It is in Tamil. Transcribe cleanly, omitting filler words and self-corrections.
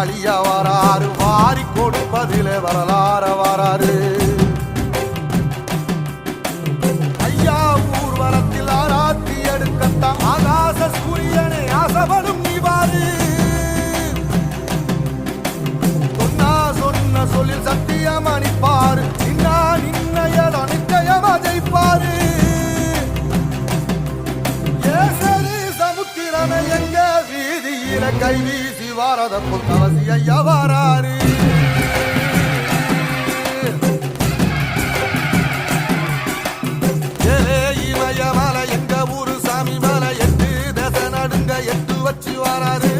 காளியா வராரு, வாரி கொடுப்பதிலே வரலாற வராரு. ஐயா ஊர்வலத்தில் ஆராத்தி எடுக்கத்தான் ஆகாச சூரியனை ஆசைப்படும் நீ வாரு. சொன்ன சொல்லில் சத்தியம் அணிப்பாரு, நின்னையட நிச்சயமா ஜெயிப்பாரு. சமுத்திரமே எங்க வீதியில கை வீசி வாரத புத்தவசி ஐயா வாராரு. ஏலே இமய மலை எங்க ஊரு சாமி மலை, எட்டு தசை நடுங்க எட்டு வச்சு வாராரு.